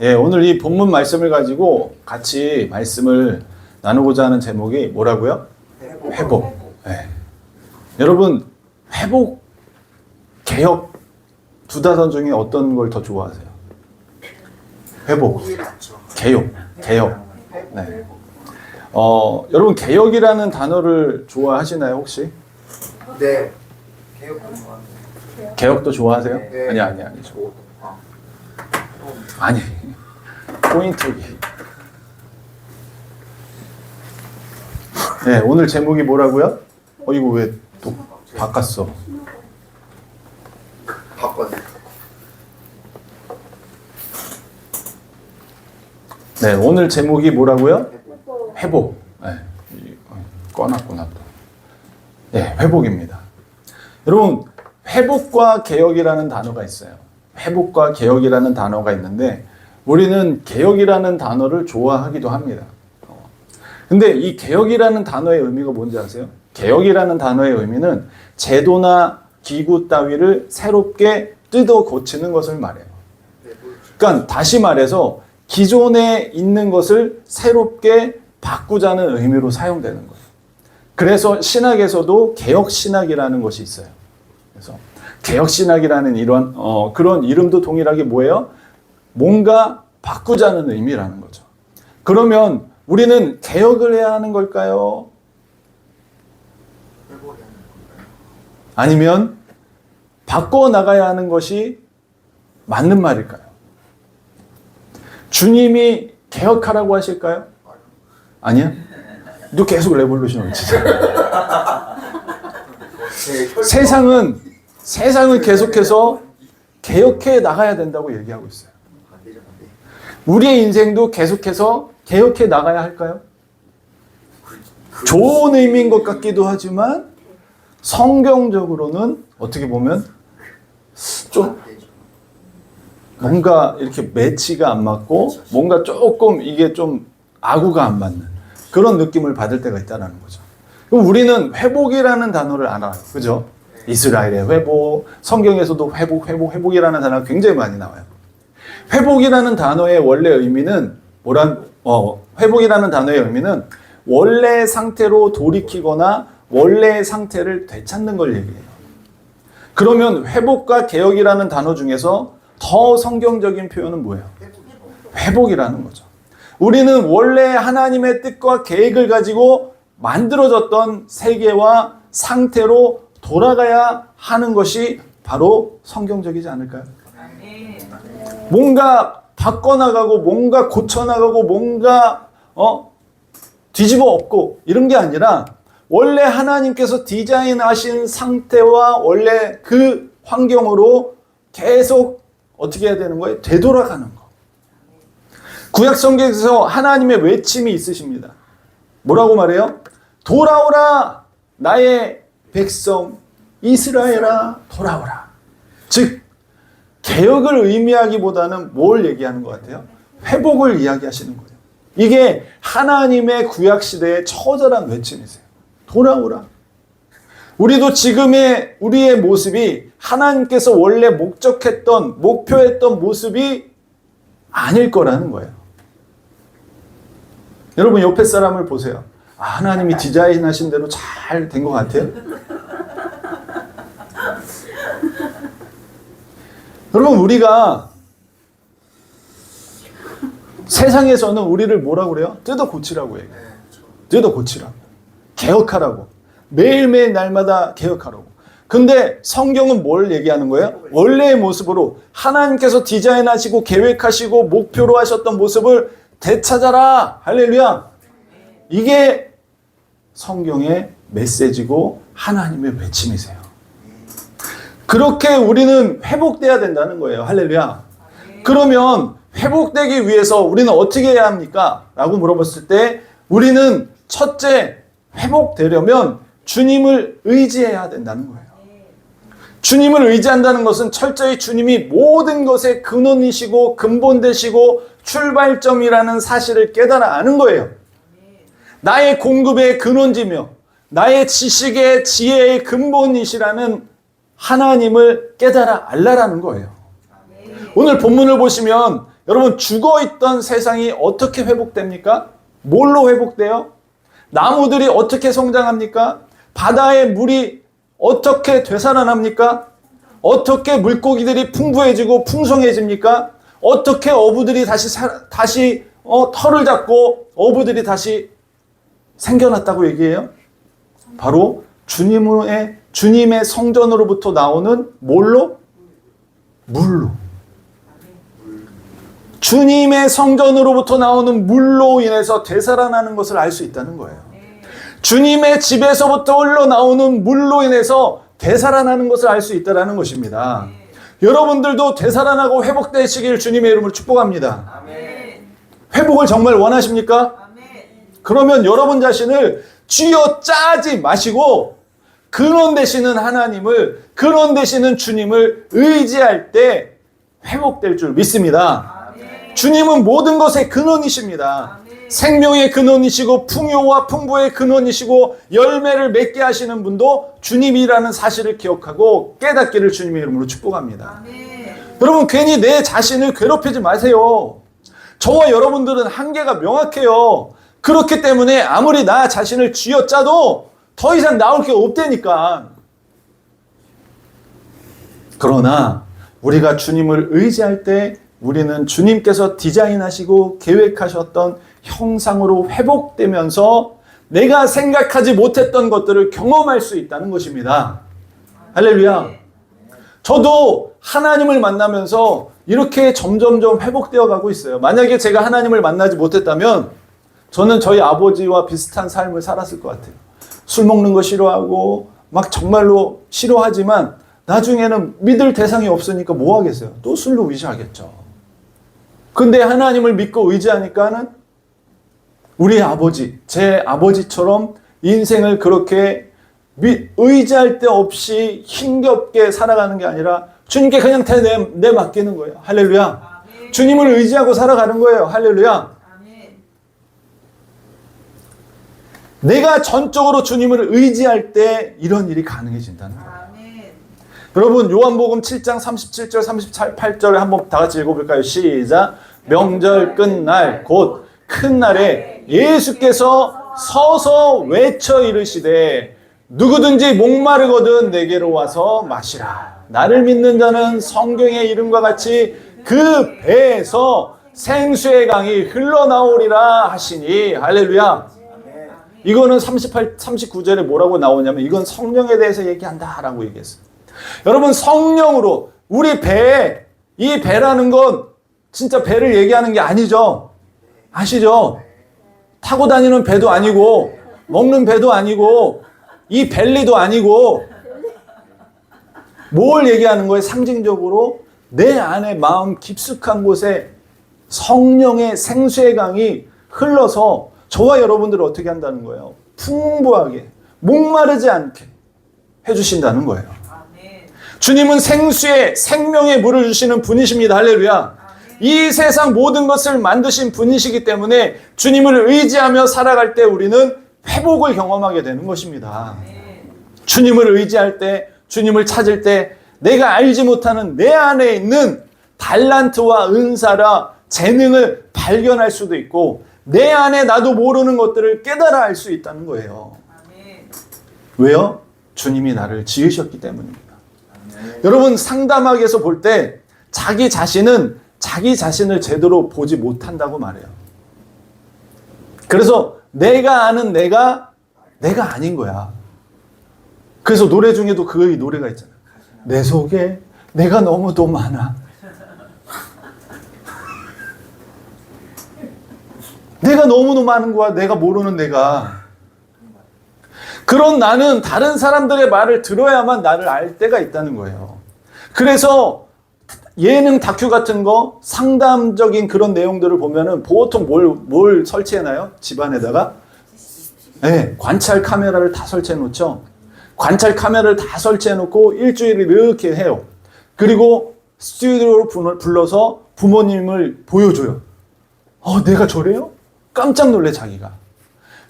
예, 오늘 이 본문 말씀을 가지고 같이 말씀을 나누고자 하는 제목이 뭐라고요? 회복. 예. 여러분, 회복, 개혁 두 단어 중에 어떤 걸 더 좋아하세요? 회복, 개혁. 네. 여러분 개혁이라는 단어를 좋아하시나요 혹시? 네. 개혁도 좋아하세요. 개혁도 좋아하세요? 네. 아니죠. 아니. 포인트기. 네, 오늘 제목이 뭐라고요? 이거 왜 또 바꿨어? 바꿨네. 네, 오늘 제목이 뭐라고요? 회복. 네, 꺼놨구나 또. 네, 회복입니다. 여러분, 회복과 개혁이라는 단어가 있어요. 회복과 개혁이라는 단어가 있는데 우리는 개혁이라는 단어를 좋아하기도 합니다. 근데 이 개혁이라는 단어의 의미가 뭔지 아세요? 개혁이라는 단어의 의미는 제도나 기구 따위를 새롭게 뜯어 고치는 것을 말해요. 그러니까 다시 말해서 기존에 있는 것을 새롭게 바꾸자는 의미로 사용되는 거예요. 그래서 신학에서도 개혁신학이라는 것이 있어요. 그래서 개혁신학이라는 이런 그런 이름도 동일하게 뭐예요? 뭔가 바꾸자는 의미라는 거죠. 그러면 우리는 개혁을 해야 하는 걸까요? 아니면 바꿔나가야 하는 것이 맞는 말일까요? 주님이 개혁하라고 하실까요? 아니야? 너 계속 레볼루션 외치잖아. 세상은 계속해서 개혁해 나가야 된다고 얘기하고 있어요. 우리의 인생도 계속해서 개혁해 나가야 할까요? 좋은 의미인 것 같기도 하지만 성경적으로는 어떻게 보면 좀 뭔가 이렇게 매치가 안 맞고 뭔가 조금 이게 좀 아구가 안 맞는 그런 느낌을 받을 때가 있다는 거죠. 그럼 우리는 회복이라는 단어를 알아요. 그죠? 이스라엘의 회복, 성경에서도 회복이라는 단어가 굉장히 많이 나와요. 회복이라는 단어의 원래 의미는 회복이라는 단어의 의미는 원래 상태로 돌이키거나 원래의 상태를 되찾는 걸 얘기해요. 그러면 회복과 개혁이라는 단어 중에서 더 성경적인 표현은 뭐예요? 회복이라는 거죠. 우리는 원래 하나님의 뜻과 계획을 가지고 만들어졌던 세계와 상태로 돌아가야 하는 것이 바로 성경적이지 않을까요? 뭔가 바꿔나가고 뭔가 고쳐나가고 뭔가 뒤집어 엎고 이런 게 아니라 원래 하나님께서 디자인하신 상태와 원래 그 환경으로 계속 어떻게 해야 되는 거예요? 되돌아가는 거. 구약 성경에서 하나님의 외침이 있으십니다. 뭐라고 말해요? 돌아오라 나의 백성 이스라엘아 돌아오라. 즉 개혁을 의미하기보다는 뭘 얘기하는 것 같아요? 회복을 이야기하시는 거예요. 이게 하나님의 구약 시대의 처절한 외침이세요. 돌아오라. 우리도 지금의 우리의 모습이 하나님께서 원래 목표했던 모습이 아닐 거라는 거예요. 여러분 옆에 사람을 보세요. 하나님이 디자인하신 대로 잘 된 것 같아요? 여러분 우리가 세상에서는 우리를 뭐라고 그래요? 뜯어 고치라고 얘기해요. 뜯어 고치라고. 개혁하라고. 매일매일 날마다 개혁하라고. 근데 성경은 뭘 얘기하는 거예요? 원래의 모습으로 하나님께서 디자인하시고 계획하시고 목표로 하셨던 모습을 되찾아라. 할렐루야. 이게 성경의 메시지고 하나님의 외침이세요. 그렇게 우리는 회복돼야 된다는 거예요. 할렐루야. 그러면 회복되기 위해서 우리는 어떻게 해야 합니까? 라고 물어봤을 때 우리는 첫째 회복되려면 주님을 의지해야 된다는 거예요. 주님을 의지한다는 것은 철저히 주님이 모든 것의 근원이시고 근본되시고 출발점이라는 사실을 깨달아 아는 거예요. 나의 공급의 근원지며 나의 지식의 지혜의 근본이시라는 하나님을 깨달아 알라라는 거예요. 오늘 본문을 보시면 여러분 죽어있던 세상이 어떻게 회복됩니까? 뭘로 회복돼요? 나무들이 어떻게 성장합니까? 바다의 물이 어떻게 되살아납니까? 어떻게 물고기들이 풍부해지고 풍성해집니까? 어떻게 어부들이 다시 털을 잡고 어부들이 다시 생겨났다고 얘기해요? 바로 주님의 성전으로부터 나오는 뭘로? 물로. 주님의 성전으로부터 나오는 물로 인해서 되살아나는 것을 알 수 있다는 거예요. 주님의 집에서부터 흘러나오는 물로 인해서 되살아나는 것을 알 수 있다는 것입니다. 여러분들도 되살아나고 회복되시길 주님의 이름으로 축복합니다. 회복을 정말 원하십니까? 그러면 여러분 자신을 쥐어짜지 마시고 근원 되시는 하나님을, 근원 되시는 주님을 의지할 때 회복될 줄 믿습니다. 주님은 모든 것의 근원이십니다. 생명의 근원이시고 풍요와 풍부의 근원이시고 열매를 맺게 하시는 분도 주님이라는 사실을 기억하고 깨닫기를 주님의 이름으로 축복합니다. 여러분 괜히 내 자신을 괴롭히지 마세요. 저와 여러분들은 한계가 명확해요. 그렇기 때문에 아무리 나 자신을 쥐어짜도 더 이상 나올 게 없다니까. 그러나 우리가 주님을 의지할 때 우리는 주님께서 디자인하시고 계획하셨던 형상으로 회복되면서 내가 생각하지 못했던 것들을 경험할 수 있다는 것입니다. 할렐루야. 저도 하나님을 만나면서 이렇게 점점점 회복되어 가고 있어요. 만약에 제가 하나님을 만나지 못했다면 저는 저희 아버지와 비슷한 삶을 살았을 것 같아요. 술 먹는 거 싫어하고 막 정말로 싫어하지만 나중에는 믿을 대상이 없으니까 뭐 하겠어요? 또 술로 위시하겠죠. 근데 하나님을 믿고 의지하니까는 우리 아버지, 제 아버지처럼 인생을 그렇게 의지할 데 없이 힘겹게 살아가는 게 아니라 주님께 그냥 내맡기는 거예요. 할렐루야. 아멘. 주님을 의지하고 살아가는 거예요. 할렐루야. 아멘. 내가 전적으로 주님을 의지할 때 이런 일이 가능해진다는 거예요. 아멘. 여러분 요한복음 7장 37절 38절에 한번 다 같이 읽어볼까요? 시작. 명절 끝날 곧 큰 날에 예수께서 서서 외쳐 이르시되 누구든지 목마르거든 내게로 와서 마시라. 나를 믿는 자는 성경의 이름과 같이 그 배에서 생수의 강이 흘러나오리라 하시니. 할렐루야. 이거는 39절에 뭐라고 나오냐면 이건 성령에 대해서 얘기한다라고 얘기했어요. 여러분 성령으로 우리 배에, 이 배라는 건 진짜 배를 얘기하는 게 아니죠. 아시죠? 타고 다니는 배도 아니고 먹는 배도 아니고 이 벨리도 아니고 뭘 얘기하는 거예요? 상징적으로 내 안에 마음 깊숙한 곳에 성령의 생수의 강이 흘러서 저와 여러분들을 어떻게 한다는 거예요? 풍부하게 목마르지 않게 해주신다는 거예요. 주님은 생수의 생명의 물을 주시는 분이십니다. 할렐루야. 이 세상 모든 것을 만드신 분이시기 때문에 주님을 의지하며 살아갈 때 우리는 회복을 경험하게 되는 것입니다. 주님을 의지할 때, 주님을 찾을 때 내가 알지 못하는 내 안에 있는 달란트와 은사라 재능을 발견할 수도 있고 내 안에 나도 모르는 것들을 깨달아 알 수 있다는 거예요. 왜요? 주님이 나를 지으셨기 때문입니다. 여러분 상담학에서 볼 때 자기 자신을 제대로 보지 못한다고 말해요. 그래서 내가 아는 내가 아닌 거야. 그래서 노래 중에도 그 노래가 있잖아. 내 속에 내가 너무도 많아. 내가 너무도 많은 거야. 내가 모르는 내가. 그런 나는 다른 사람들의 말을 들어야만 나를 알 때가 있다는 거예요. 그래서 예능 다큐 같은 거 상담적인 그런 내용들을 보면은 보통 뭘 설치해놔요? 집안에다가? 네, 관찰 카메라를 다 설치해 놓죠. 관찰 카메라를 다 설치해 놓고 일주일을 이렇게 해요. 그리고 스튜디오로 불러서 부모님을 보여줘요. 내가 저래요? 깜짝 놀래 자기가.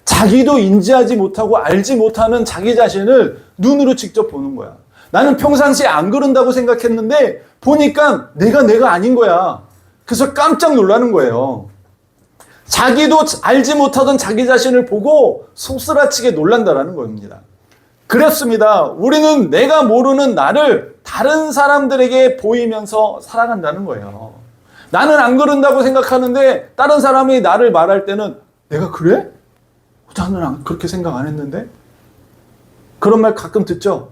자기도 인지하지 못하고 알지 못하는 자기 자신을 눈으로 직접 보는 거야. 나는 평상시에 안 그런다고 생각했는데 보니까 내가 아닌 거야. 그래서 깜짝 놀라는 거예요. 자기도 알지 못하던 자기 자신을 보고 속쓰라치게 놀란다라는 겁니다. 그렇습니다. 우리는 내가 모르는 나를 다른 사람들에게 보이면서 살아간다는 거예요. 나는 안 그런다고 생각하는데 다른 사람이 나를 말할 때는 내가 그래? 나는 그렇게 생각 안 했는데? 그런 말 가끔 듣죠?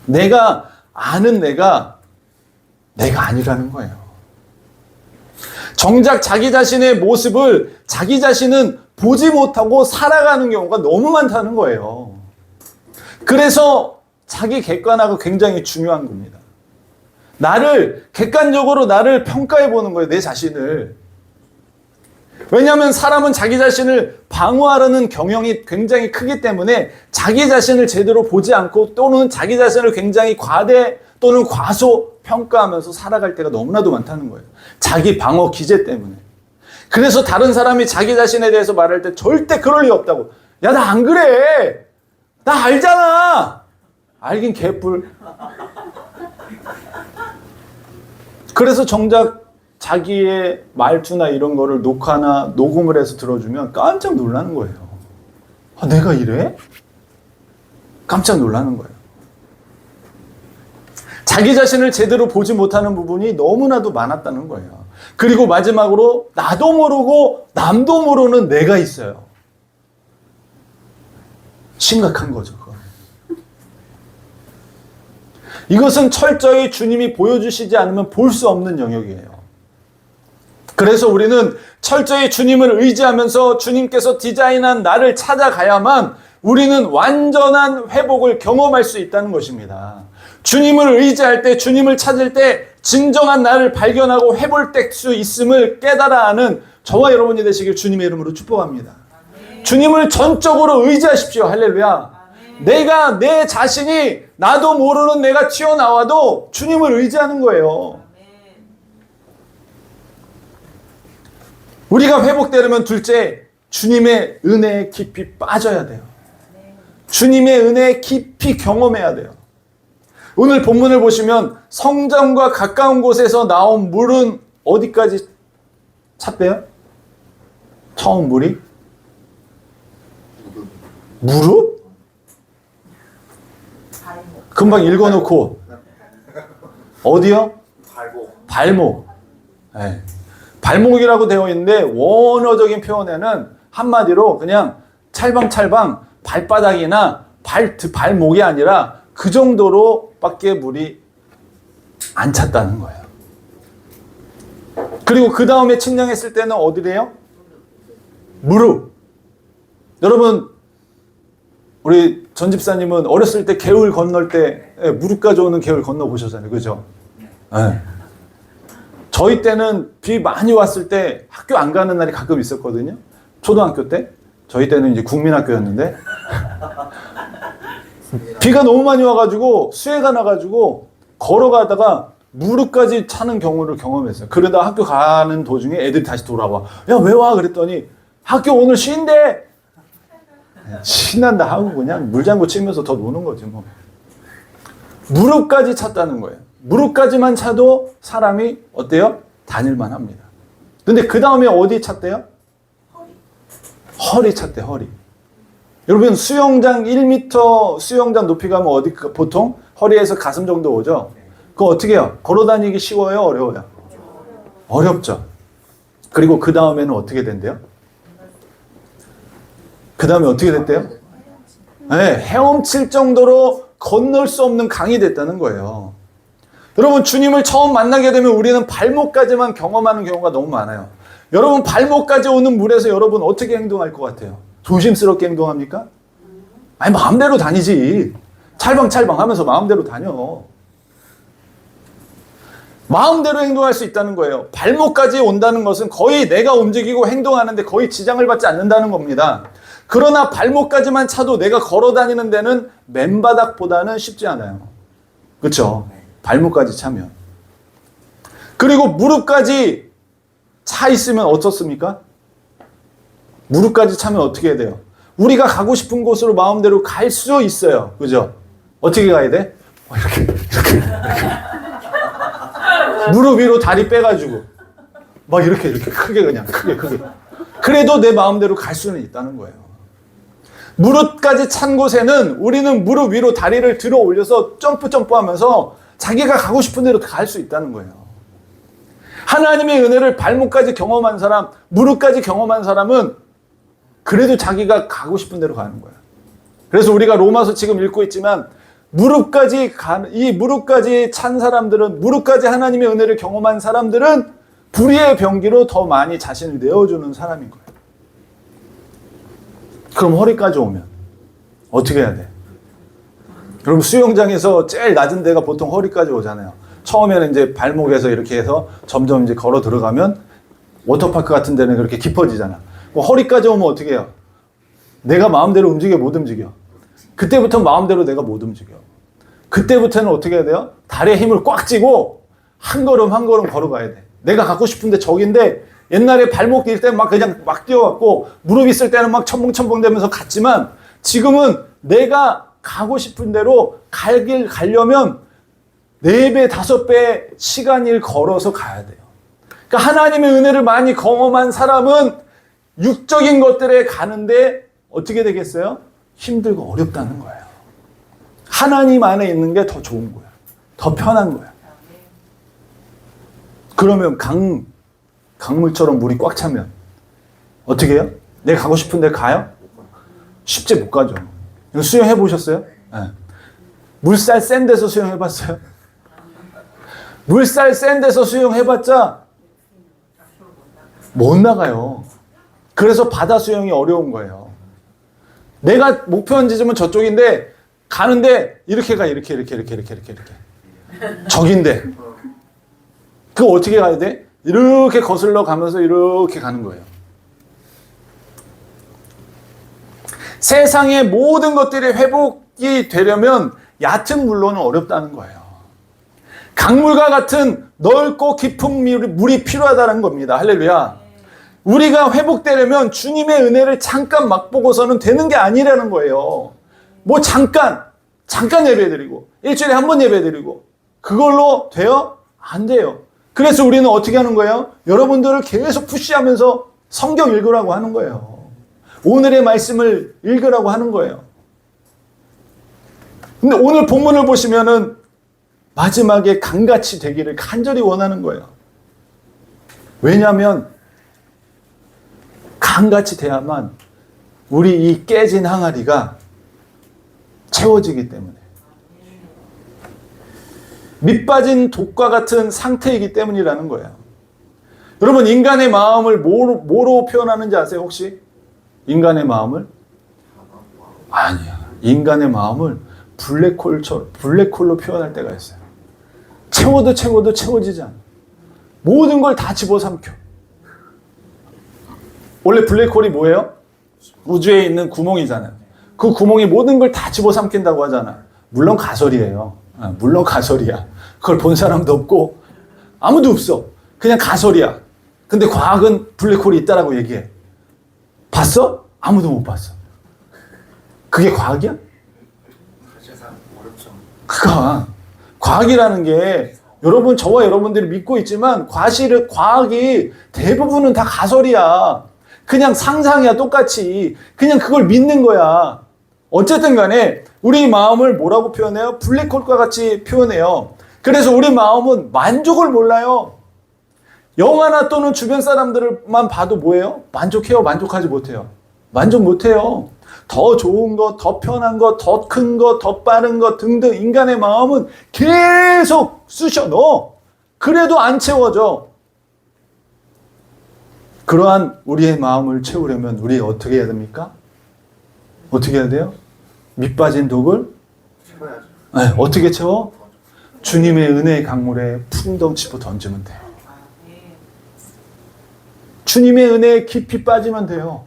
내가 아는 내가 아니라는 거예요. 정작 자기 자신의 모습을 자기 자신은 보지 못하고 살아가는 경우가 너무 많다는 거예요. 그래서 자기 객관화가 굉장히 중요한 겁니다. 객관적으로 나를 평가해 보는 거예요, 내 자신을. 왜냐하면 사람은 자기 자신을 방어하려는 경향이 굉장히 크기 때문에 자기 자신을 제대로 보지 않고 또는 자기 자신을 굉장히 과대 또는 과소 평가하면서 살아갈 때가 너무나도 많다는 거예요. 자기 방어 기제 때문에. 그래서 다른 사람이 자기 자신에 대해서 말할 때 절대 그럴 리 없다고. 야, 나 안 그래. 나 알잖아. 알긴 개뿔. 그래서 정작 자기의 말투나 이런 거를 녹화나 녹음을 해서 들어주면 깜짝 놀라는 거예요. 아, 내가 이래? 깜짝 놀라는 거예요. 자기 자신을 제대로 보지 못하는 부분이 너무나도 많았다는 거예요. 그리고 마지막으로 나도 모르고 남도 모르는 내가 있어요. 심각한 거죠. 그건. 이것은 철저히 주님이 보여주시지 않으면 볼 수 없는 영역이에요. 그래서 우리는 철저히 주님을 의지하면서 주님께서 디자인한 나를 찾아가야만 우리는 완전한 회복을 경험할 수 있다는 것입니다. 주님을 의지할 때, 주님을 찾을 때 진정한 나를 발견하고 회복될 수 있음을 깨달아 하는 저와 여러분이 되시길 주님의 이름으로 축복합니다. 주님을 전적으로 의지하십시오. 할렐루야. 내가 내 자신이 나도 모르는 내가 튀어나와도 주님을 의지하는 거예요. 우리가 회복되려면 둘째, 주님의 은혜에 깊이 빠져야 돼요. 주님의 은혜에 깊이 경험해야 돼요. 오늘 본문을 보시면 성전과 가까운 곳에서 나온 물은 어디까지 찼대요? 처음 물이? 무릎? 금방 읽어놓고 어디요? 발목. 네. 발목이라고 되어 있는데 원어적인 표현에는 한마디로 그냥 찰방찰방 발바닥이나 발목이 아니라 그 정도로 밖에 물이 안 찼다는 거예요. 그리고 그 다음에 측량했을 때는 어디래요? 무릎. 여러분, 우리 전 집사님은 어렸을 때 개울 건널 때 무릎까지 오는 개울 건너보셨잖아요. 그죠? 네. 저희 때는 비 많이 왔을 때 학교 안 가는 날이 가끔 있었거든요. 초등학교 때. 저희 때는 이제 국민학교였는데. 비가 너무 많이 와가지고 수해가 나가지고 걸어가다가 무릎까지 차는 경우를 경험했어요. 그러다 학교 가는 도중에 애들이 다시 돌아와. 야, 왜 와? 그랬더니 학교 오늘 쉰대. 신난다 하고 그냥 물장구 치면서 더 노는 거지 뭐. 무릎까지 찼다는 거예요. 무릎까지만 차도 사람이 어때요? 다닐만 합니다. 근데 그 다음에 어디 찼대요? 허리 찼대, 허리. 여러분, 수영장 1m 수영장 높이 가면 어디, 보통 허리에서 가슴 정도 오죠? 그거 어떻게 해요? 걸어 다니기 쉬워요? 어려워요? 어렵죠. 그리고 그 다음에는 어떻게 된대요? 그 다음에 어떻게 됐대요? 네, 헤엄칠 정도로 건널 수 없는 강이 됐다는 거예요. 여러분, 주님을 처음 만나게 되면 우리는 발목까지만 경험하는 경우가 너무 많아요. 여러분, 발목까지 오는 물에서 여러분 어떻게 행동할 것 같아요? 조심스럽게 행동합니까? 아니, 마음대로 다니지. 찰방찰방 하면서 마음대로 다녀. 마음대로 행동할 수 있다는 거예요. 발목까지 온다는 것은 거의 내가 움직이고 행동하는데 거의 지장을 받지 않는다는 겁니다. 그러나 발목까지만 차도 내가 걸어 다니는 데는 맨바닥보다는 쉽지 않아요. 그렇죠? 발목까지 차면. 그리고 무릎까지 차 있으면 어떻습니까? 무릎까지 차면 어떻게 해야 돼요? 우리가 가고 싶은 곳으로 마음대로 갈 수 있어요. 그죠? 어떻게 가야 돼? 이렇게. 무릎 위로 다리 빼가지고 막 이렇게 크게 그냥 크게 그래도 내 마음대로 갈 수는 있다는 거예요. 무릎까지 찬 곳에는 우리는 무릎 위로 다리를 들어 올려서 점프하면서 자기가 가고 싶은 대로 갈 수 있다는 거예요. 하나님의 은혜를 발목까지 경험한 사람, 무릎까지 경험한 사람은 그래도 자기가 가고 싶은 대로 가는 거예요. 그래서 우리가 로마서 지금 읽고 있지만 이 무릎까지 찬 사람들은, 무릎까지 하나님의 은혜를 경험한 사람들은 불의의 병기로 더 많이 자신을 내어주는 사람인 거예요. 그럼 허리까지 오면 어떻게 해야 돼? 그럼 수영장에서 제일 낮은 데가 보통 허리까지 오잖아요. 처음에는 이제 발목에서 이렇게 해서 점점 이제 걸어 들어가면 워터파크 같은 데는 그렇게 깊어지잖아. 허리까지 오면 어떻게 해요? 내가 마음대로 움직여, 못 움직여? 그때부터 마음대로 내가 못 움직여. 그때부터는 어떻게 해야 돼요? 다리에 힘을 꽉 쥐고 한 걸음 한 걸음 걸어가야 돼. 내가 갖고 싶은데 저긴데 옛날에 발목 뛸 때 막 그냥 막 뛰어갔고 무릎 있을 때는 막 첨벙첨벙 되면서 갔지만 지금은 내가 가고 싶은 대로 가려면 4배, 5배 시간을 걸어서 가야 돼요. 그러니까 하나님의 은혜를 많이 경험한 사람은 육적인 것들에 가는데 어떻게 되겠어요? 힘들고 어렵다는 거예요. 하나님 안에 있는 게 더 좋은 거야. 더 편한 거야. 그러면 강물처럼 물이 꽉 차면 어떻게 해요? 내가 가고 싶은 데 가요? 쉽지 못 가죠. 수영해 보셨어요? 네. 물살 센 데서 수영해 봤어요? 물살 센 데서 수영해 봤자 못 나가요. 그래서 바다 수영이 어려운 거예요. 내가 목표 지점은 저쪽인데 가는데 이렇게 가, 이렇게. 저긴데. 그거 어떻게 가야 돼? 이렇게 거슬러 가면서 이렇게 가는 거예요. 세상의 모든 것들이 회복이 되려면 얕은 물로는 어렵다는 거예요. 강물과 같은 넓고 깊은 물이 필요하다는 겁니다. 할렐루야. 우리가 회복되려면 주님의 은혜를 잠깐 맛보고서는 되는 게 아니라는 거예요. 뭐 잠깐 예배드리고 일주일에 한 번 예배드리고 그걸로 돼요? 안 돼요. 그래서 우리는 어떻게 하는 거예요? 여러분들을 계속 푸시하면서 성경 읽으라고 하는 거예요. 오늘의 말씀을 읽으라고 하는 거예요. 근데 오늘 본문을 보시면은 마지막에 강같이 되기를 간절히 원하는 거예요. 왜냐하면 강같이 돼야만 우리 이 깨진 항아리가 채워지기 때문에. 밑빠진 독과 같은 상태이기 때문이라는 거예요. 여러분, 인간의 마음을 뭐로 표현하는지 아세요, 혹시? 인간의 마음을? 아니야. 인간의 마음을 블랙홀로 표현할 때가 있어요. 채워도 채워지지 않아. 모든 걸 다 집어삼켜. 원래 블랙홀이 뭐예요? 우주에 있는 구멍이잖아요. 그 구멍이 모든 걸 다 집어삼킨다고 하잖아. 물론 가설이에요. 물론 가설이야. 그걸 본 사람도 없고 아무도 없어. 그냥 가설이야. 근데 과학은 블랙홀이 있다라고 얘기해. 봤어? 아무도 못 봤어. 그게 과학이야? 세상 어렵죠. 그니까 과학이라는 게 여러분, 저와 여러분들이 믿고 있지만 과학이 대부분은 다 가설이야. 그냥 상상이야. 똑같이 그냥 그걸 믿는 거야. 어쨌든 간에 우리 마음을 뭐라고 표현해요? 블랙홀과 같이 표현해요. 그래서 우리 마음은 만족을 몰라요. 영화나 또는 주변 사람들만 봐도 뭐예요? 만족해요? 만족하지 못해요? 만족 못해요. 더 좋은 것, 더 편한 것, 더 큰 것, 더 빠른 것 등등 인간의 마음은 계속 쑤셔 넣어. 그래도 안 채워져. 그러한 우리의 마음을 채우려면 우리 어떻게 해야 됩니까? 어떻게 해야 돼요? 밑빠진 독을 채워야죠. 네, 어떻게 채워? 주님의 은혜의 강물에 풍덩 집어 던지면 돼요. 주님의 은혜에 깊이 빠지면 돼요.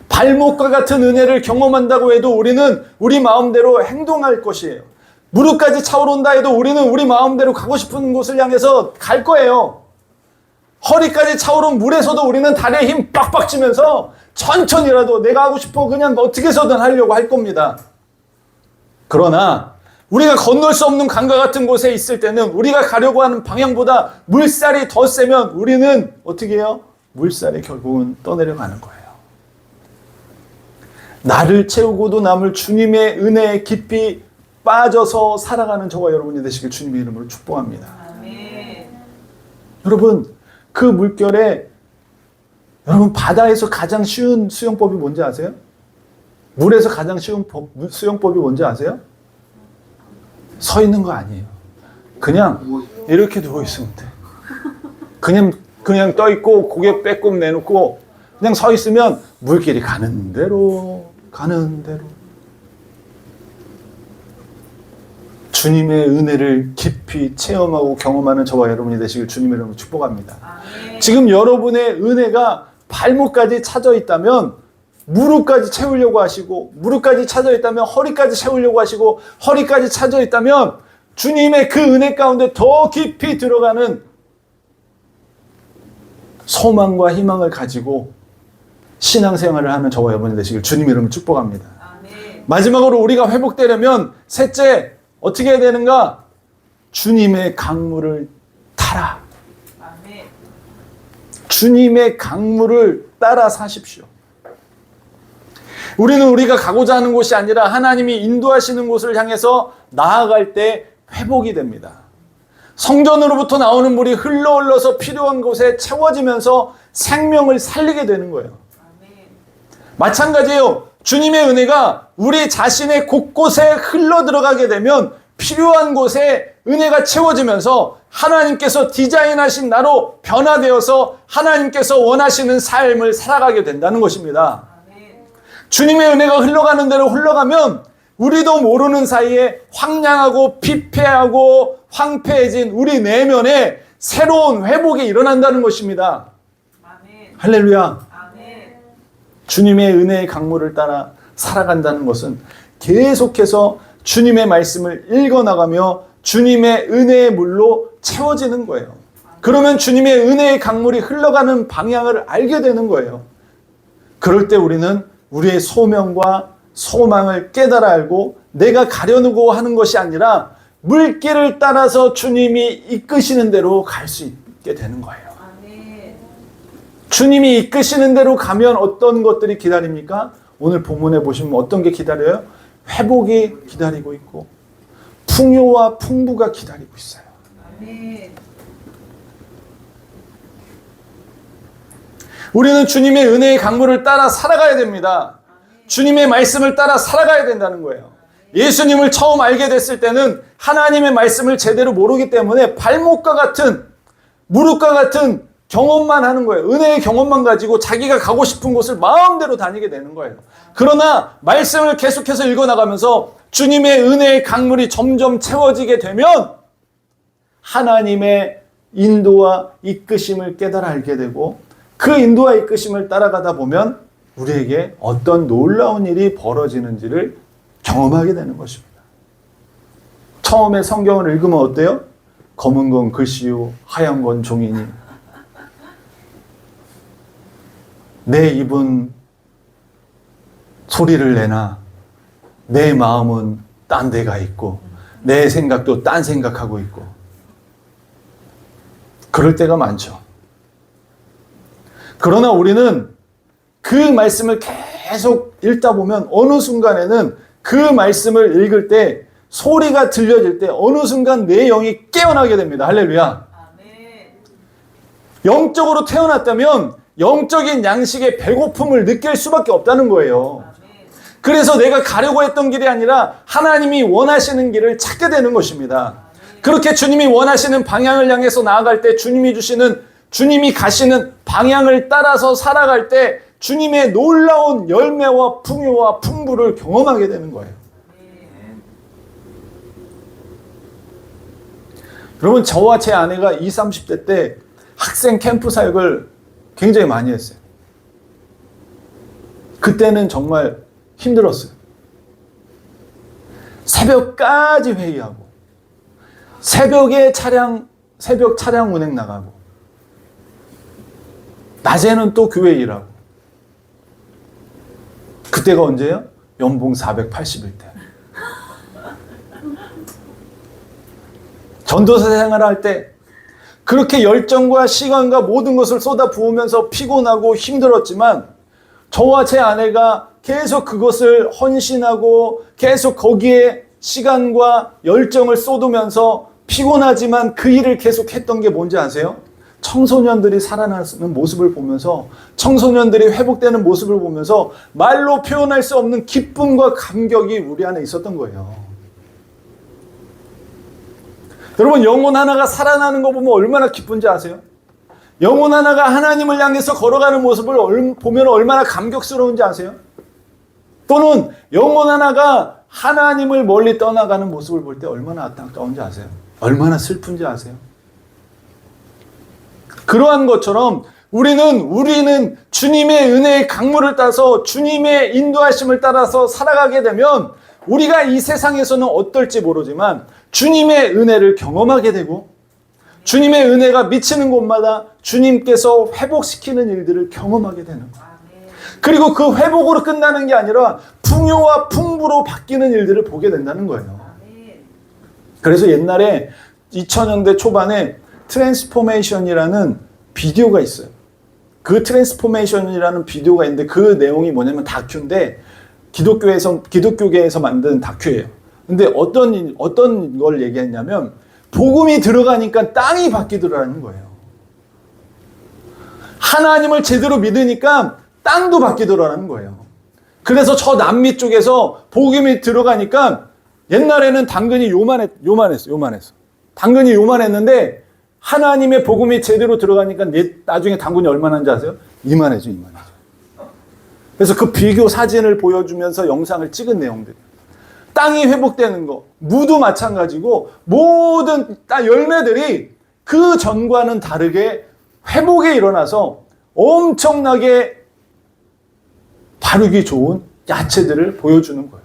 발목과 같은 은혜를 경험한다고 해도 우리는 우리 마음대로 행동할 것이에요. 무릎까지 차오른다 해도 우리는 우리 마음대로 가고 싶은 곳을 향해서 갈 거예요. 허리까지 차오른 물에서도 우리는 다리에 힘 빡빡 쥐면서 천천히라도 내가 하고 싶어 그냥 어떻게 해서든 하려고 할 겁니다. 그러나 우리가 건널 수 없는 강과 같은 곳에 있을 때는 우리가 가려고 하는 방향보다 물살이 더 세면 우리는 어떻게 해요? 물살에 결국은 떠내려가는 거예요. 나를 채우고도 남을 주님의 은혜에 깊이 빠져서 살아가는 저와 여러분이 되시길 주님의 이름으로 축복합니다. 아멘. 여러분, 그 물결에 여러분 바다에서 가장 쉬운 수영법이 뭔지 아세요? 물에서 가장 쉬운 수영법이 뭔지 아세요? 서 있는 거 아니에요. 그냥 이렇게 누워 있으면 돼. 그냥 떠 있고 고개 빼꼼 내놓고 그냥 서 있으면 물길이 가는 대로 주님의 은혜를 깊이 체험하고 경험하는 저와 여러분이 되시길 주님의 이름으로 축복합니다. 아멘. 지금 여러분의 은혜가 발목까지 차져 있다면 무릎까지 채우려고 하시고, 무릎까지 차져 있다면 허리까지 채우려고 하시고, 허리까지 차져 있다면 주님의 그 은혜 가운데 더 깊이 들어가는 소망과 희망을 가지고 신앙생활을 하는 저와 여러분이 되시길 주님의 이름으로 축복합니다. 아멘. 마지막으로 우리가 회복되려면 셋째 어떻게 해야 되는가? 주님의 강물을 타라. 아멘. 주님의 강물을 따라 사십시오. 우리는 우리가 가고자 하는 곳이 아니라 하나님이 인도하시는 곳을 향해서 나아갈 때 회복이 됩니다. 성전으로부터 나오는 물이 흘러서 필요한 곳에 채워지면서 생명을 살리게 되는 거예요. 아멘. 마찬가지예요. 주님의 은혜가 우리 자신의 곳곳에 흘러 들어가게 되면 필요한 곳에 은혜가 채워지면서 하나님께서 디자인하신 나로 변화되어서 하나님께서 원하시는 삶을 살아가게 된다는 것입니다. 아멘. 주님의 은혜가 흘러가는 대로 흘러가면 우리도 모르는 사이에 황량하고 피폐하고 황폐해진 우리 내면에 새로운 회복이 일어난다는 것입니다. 아멘. 할렐루야. 아멘. 주님의 은혜의 강물을 따라 살아간다는 것은 계속해서 주님의 말씀을 읽어나가며 주님의 은혜의 물로 채워지는 거예요. 그러면 주님의 은혜의 강물이 흘러가는 방향을 알게 되는 거예요. 그럴 때 우리는 우리의 소명과 소망을 깨달아 알고 내가 가려고 하는 것이 아니라 물길을 따라서 주님이 이끄시는 대로 갈 수 있게 되는 거예요. 아멘. 주님이 이끄시는 대로 가면 어떤 것들이 기다립니까? 오늘 본문에 보시면 어떤 게 기다려요? 회복이 기다리고 있고 풍요와 풍부가 기다리고 있어요. 아멘. 우리는 주님의 은혜의 강물을 따라 살아가야 됩니다. 주님의 말씀을 따라 살아가야 된다는 거예요. 예수님을 처음 알게 됐을 때는 하나님의 말씀을 제대로 모르기 때문에 발목과 같은 무릎과 같은 경험만 하는 거예요. 은혜의 경험만 가지고 자기가 가고 싶은 곳을 마음대로 다니게 되는 거예요. 그러나 말씀을 계속해서 읽어나가면서 주님의 은혜의 강물이 점점 채워지게 되면 하나님의 인도와 이끄심을 깨달아 알게 되고 그 인도와 이끄심을 따라가다 보면 우리에게 어떤 놀라운 일이 벌어지는지를 경험하게 되는 것입니다. 처음에 성경을 읽으면 어때요? 검은 건 글씨요 하얀 건 종이니 내 입은 소리를 내나 내 마음은 딴 데가 있고 내 생각도 딴 생각하고 있고 그럴 때가 많죠. 그러나 우리는 그 말씀을 계속 읽다 보면 어느 순간에는 그 말씀을 읽을 때 소리가 들려질 때 어느 순간 내 영이 깨어나게 됩니다. 할렐루야. 아멘. 영적으로 태어났다면 영적인 양식의 배고픔을 느낄 수밖에 없다는 거예요. 아멘. 그래서 내가 가려고 했던 길이 아니라 하나님이 원하시는 길을 찾게 되는 것입니다. 그렇게 주님이 원하시는 방향을 향해서 나아갈 때 주님이 가시는 방향을 따라서 살아갈 때 주님의 놀라운 열매와 풍요와 풍부를 경험하게 되는 거예요. 여러분, 저와 제 아내가 20, 30대 때 학생 캠프 사역을 굉장히 많이 했어요. 그때는 정말 힘들었어요. 새벽까지 회의하고 새벽 차량 운행 나가고 낮에는 또 교회 일하고 그때가 언제예요? 연봉 480일 때. 전도사 생활을 할 때 그렇게 열정과 시간과 모든 것을 쏟아 부으면서 피곤하고 힘들었지만 저와 제 아내가 계속 그것을 헌신하고 계속 거기에 시간과 열정을 쏟으면서 피곤하지만 그 일을 계속 했던 게 뭔지 아세요? 청소년들이 살아나는 모습을 보면서 청소년들이 회복되는 모습을 보면서 말로 표현할 수 없는 기쁨과 감격이 우리 안에 있었던 거예요. 여러분, 영혼 하나가 살아나는 거 보면 얼마나 기쁜지 아세요? 영혼 하나가 하나님을 향해서 걸어가는 모습을 보면 얼마나 감격스러운지 아세요? 또는 영혼 하나가 하나님을 멀리 떠나가는 모습을 볼 때 얼마나 안타까운지 아세요? 얼마나 슬픈지 아세요? 그러한 것처럼 우리는 주님의 은혜의 강물을 따서 주님의 인도하심을 따라서 살아가게 되면 우리가 이 세상에서는 어떨지 모르지만 주님의 은혜를 경험하게 되고 주님의 은혜가 미치는 곳마다 주님께서 회복시키는 일들을 경험하게 되는 거예요. 그리고 그 회복으로 끝나는 게 아니라 풍요와 풍부로 바뀌는 일들을 보게 된다는 거예요. 그래서 옛날에 2000년대 초반에 트랜스포메이션이라는 비디오가 있어요. 그 트랜스포메이션이라는 비디오가 있는데 그 내용이 뭐냐면 다큐인데 기독교계에서 만든 다큐예요. 근데 어떤 걸 얘기했냐면 복음이 들어가니까 땅이 바뀌더라는 거예요. 하나님을 제대로 믿으니까 땅도 바뀌더라는 거예요. 그래서 저 남미 쪽에서 복음이 들어가니까 옛날에는 당근이 요만했어. 당근이 요만했는데 하나님의 복음이 제대로 들어가니까 나중에 당근이 얼마나인지 아세요? 이만해져. 그래서 그 비교 사진을 보여주면서 영상을 찍은 내용들. 땅이 회복되는 거, 무도 마찬가지고 모든 열매들이 그 전과는 다르게 회복이 일어나서 엄청나게 바르기 좋은 야채들을 보여주는 거예요.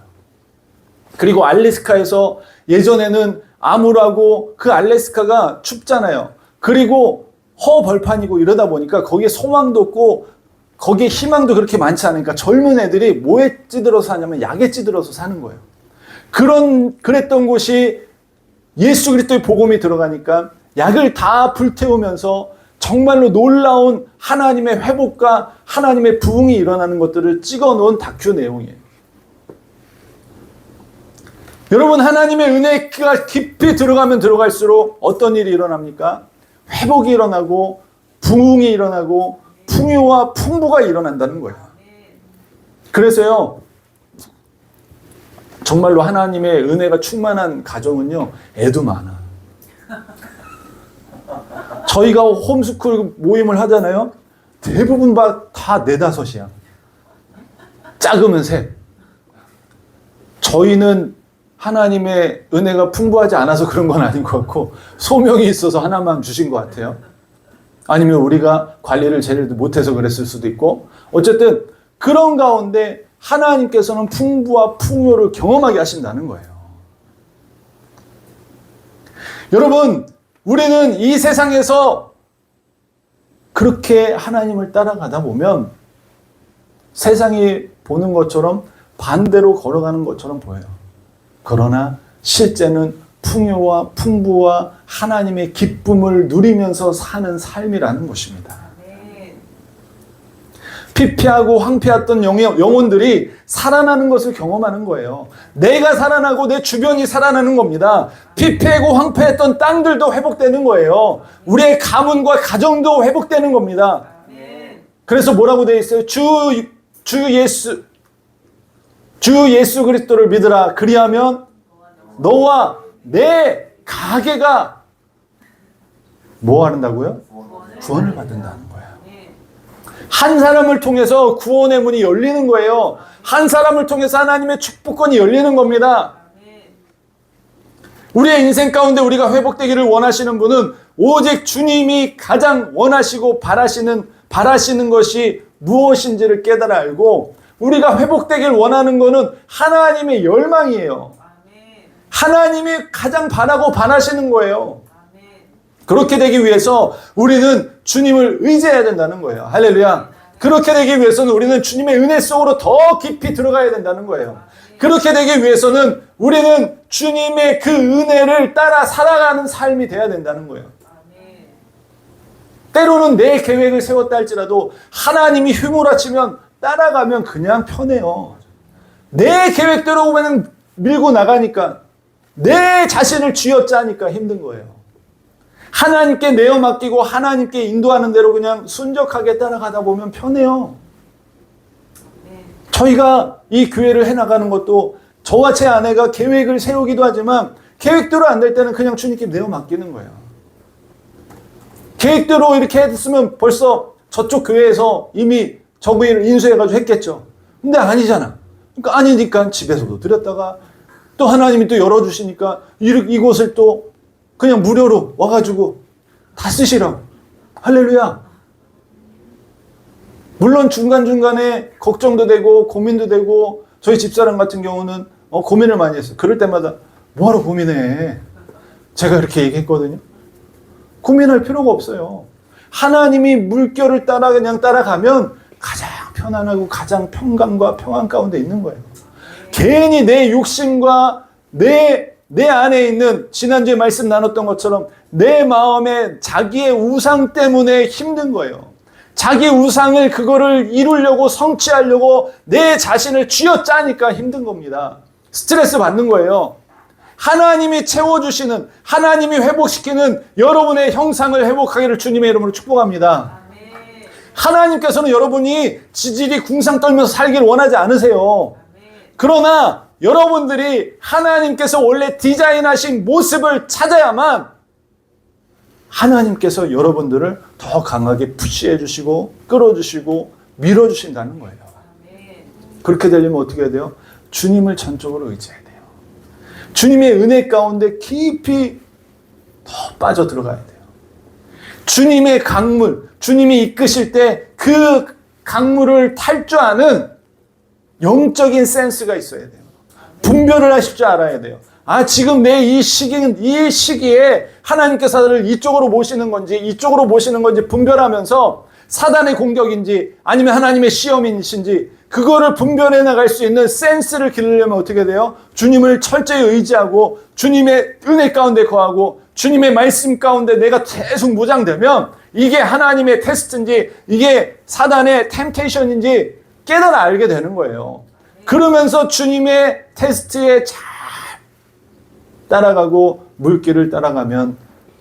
그리고 알래스카에서 예전에는 암울하고 그 알래스카가 춥잖아요. 그리고 허벌판이고 이러다 보니까 거기에 소망도 없고 거기에 희망도 그렇게 많지 않으니까 젊은 애들이 뭐에 찌들어서 사냐면 약에 찌들어서 사는 거예요. 그랬던 곳이 예수 그리스도의 복음이 들어가니까 약을 다 불태우면서 정말로 놀라운 하나님의 회복과 하나님의 부흥이 일어나는 것들을 찍어 놓은 다큐 내용이에요. 여러분, 하나님의 은혜가 깊이 들어가면 들어갈수록 어떤 일이 일어납니까? 회복이 일어나고 부흥이 일어나고 풍요와 풍부가 일어난다는 거예요. 그래서요, 정말로 하나님의 은혜가 충만한 가정은요, 애도 많아. 저희가 홈스쿨 모임을 하잖아요. 대부분 다 4-5이야. 작으면 셋. 저희는 하나님의 은혜가 풍부하지 않아서 그런 건 아닌 것 같고 소명이 있어서 하나만 주신 것 같아요. 아니면 우리가 관리를 제대로 못해서 그랬을 수도 있고 어쨌든 그런 가운데 하나님께서는 풍부와 풍요를 경험하게 하신다는 거예요. 여러분, 우리는 이 세상에서 그렇게 하나님을 따라가다 보면 세상이 보는 것처럼 반대로 걸어가는 것처럼 보여요. 그러나 실제는 풍요와 풍부와 하나님의 기쁨을 누리면서 사는 삶이라는 것입니다. 피폐하고 황폐했던 영혼들이 살아나는 것을 경험하는 거예요. 내가 살아나고 내 주변이 살아나는 겁니다. 피폐하고 황폐했던 땅들도 회복되는 거예요. 우리의 가문과 가정도 회복되는 겁니다. 그래서 뭐라고 되어 있어요? 주 예수 그리스도를 믿으라. 그리하면 너와 내 가게가 뭐 한다고요? 구원을 받는다는 거예요. 한 사람을 통해서 구원의 문이 열리는 거예요. 한 사람을 통해서 하나님의 축복권이 열리는 겁니다. 우리의 인생 가운데 우리가 회복되기를 원하시는 분은 오직 주님이 가장 원하시고 바라시는 것이 무엇인지를 깨달아 알고 우리가 회복되길 원하는 것은 하나님의 열망이에요. 하나님이 가장 바라고 바라시는 거예요. 그렇게 되기 위해서 우리는 주님을 의지해야 된다는 거예요. 할렐루야. 그렇게 되기 위해서는 우리는 주님의 은혜 속으로 더 깊이 들어가야 된다는 거예요. 그렇게 되기 위해서는 우리는 주님의 그 은혜를 따라 살아가는 삶이 돼야 된다는 거예요. 때로는 내 계획을 세웠다 할지라도 하나님이 휘몰아치면 따라가면 그냥 편해요. 내 계획대로 그냥 밀고 나가니까 내 자신을 쥐어짜니까 힘든 거예요. 하나님께 내어 맡기고 하나님께 인도하는 대로 그냥 순적하게 따라가다 보면 편해요. 저희가 이 교회를 해나가는 것도 저와 제 아내가 계획을 세우기도 하지만 계획대로 안 될 때는 그냥 주님께 내어 맡기는 거예요. 계획대로 이렇게 했으면 벌써 저쪽 교회에서 이미 저분을 인수해가지고 했겠죠. 근데 아니잖아. 그러니까 아니니까 집에서도 드렸다가 또 하나님이 또 열어주시니까 이곳을 또 그냥 무료로 와가지고 다 쓰시라고. 할렐루야. 물론 중간중간에 걱정도 되고 고민도 되고 저희 집사람 같은 경우는 고민을 많이 했어요. 그럴 때마다 뭐하러 고민해. 제가 이렇게 얘기했거든요. 고민할 필요가 없어요. 하나님이 물결을 따라 그냥 따라가면 가장 편안하고 가장 평강과 평안 가운데 있는 거예요. 괜히 내 욕심과 내 안에 있는 지난주에 말씀 나눴던 것처럼 내 마음에 자기의 우상 때문에 힘든 거예요. 자기 우상을 그거를 이루려고 성취하려고 내 자신을 쥐어짜니까 힘든 겁니다. 스트레스 받는 거예요. 하나님이 채워주시는, 하나님이 회복시키는 여러분의 형상을 회복하기를 주님의 이름으로 축복합니다. 하나님께서는 여러분이 지질이 궁상 떨면서 살기를 원하지 않으세요. 그러나 여러분들이 하나님께서 원래 디자인하신 모습을 찾아야만 하나님께서 여러분들을 더 강하게 푸시해 주시고 끌어주시고 밀어주신다는 거예요. 그렇게 되려면 어떻게 해야 돼요? 주님을 전적으로 의지해야 돼요. 주님의 은혜 가운데 깊이 더 빠져 들어가야 돼요. 주님의 강물, 주님이 이끄실 때 그 강물을 탈 줄 아는 영적인 센스가 있어야 돼요. 분별을 하실 줄 알아야 돼요. 아, 지금 내 이 시기에 하나님께서 나를 이쪽으로 모시는 건지 이쪽으로 모시는 건지 분별하면서 사단의 공격인지 아니면 하나님의 시험이신지 그거를 분별해 나갈 수 있는 센스를 기르려면 어떻게 돼요? 주님을 철저히 의지하고 주님의 은혜 가운데 거하고 주님의 말씀 가운데 내가 계속 무장되면 이게 하나님의 테스트인지 이게 사단의 템테이션인지 깨달아 알게 되는 거예요. 그러면서 주님의 테스트에 잘 따라가고 물길을 따라가면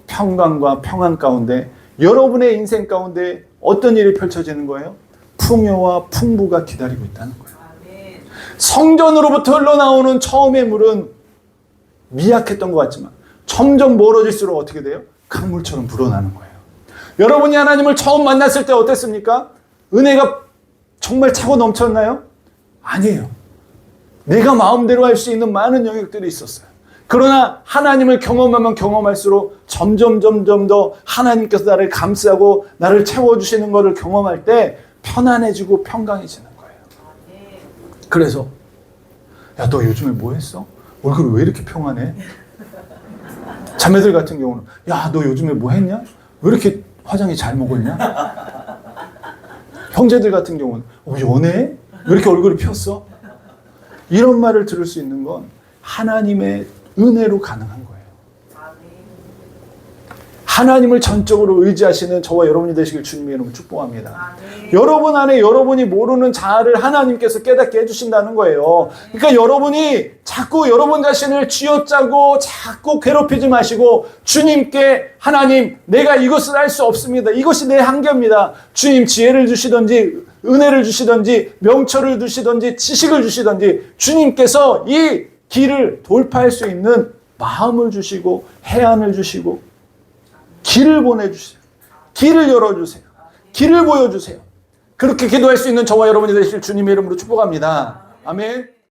평강과 평안 가운데 여러분의 인생 가운데 어떤 일이 펼쳐지는 거예요? 풍요와 풍부가 기다리고 있다는 거예요. 성전으로부터 흘러나오는 처음의 물은 미약했던 것 같지만 점점 멀어질수록 어떻게 돼요? 강물처럼 불어나는 거예요. 여러분이 하나님을 처음 만났을 때 어땠습니까? 은혜가 정말 차고 넘쳤나요? 아니에요. 내가 마음대로 할 수 있는 많은 영역들이 있었어요. 그러나 하나님을 경험하면 경험할수록 점점 더 하나님께서 나를 감싸고 나를 채워주시는 것을 경험할 때 편안해지고 평강해지는 거예요. 그래서 야, 너 요즘에 뭐 했어? 얼굴이 왜 이렇게 평안해? 자매들 같은 경우는 야, 너 요즘에 뭐 했냐? 왜 이렇게 화장이 잘 먹었냐? 형제들 같은 경우는 연애해? 왜 이렇게 얼굴이 폈어? 이런 말을 들을 수 있는 건 하나님의 은혜로 가능한 거예요. 하나님을 전적으로 의지하시는 저와 여러분이 되시길 주님의 이름으로 축복합니다. 여러분 안에 여러분이 모르는 자아를 하나님께서 깨닫게 해주신다는 거예요. 그러니까 여러분이 자꾸 여러분 자신을 쥐어짜고 자꾸 괴롭히지 마시고 주님께 하나님 내가 이것을 할 수 없습니다. 이것이 내 한계입니다. 주님 지혜를 주시든지 은혜를 주시든지 명철을 주시든지 지식을 주시든지 주님께서 이 길을 돌파할 수 있는 마음을 주시고 해안을 주시고 길을 보내주세요. 길을 열어주세요. 길을 보여주세요. 그렇게 기도할 수 있는 저와 여러분이 되실 주님의 이름으로 축복합니다. 아멘.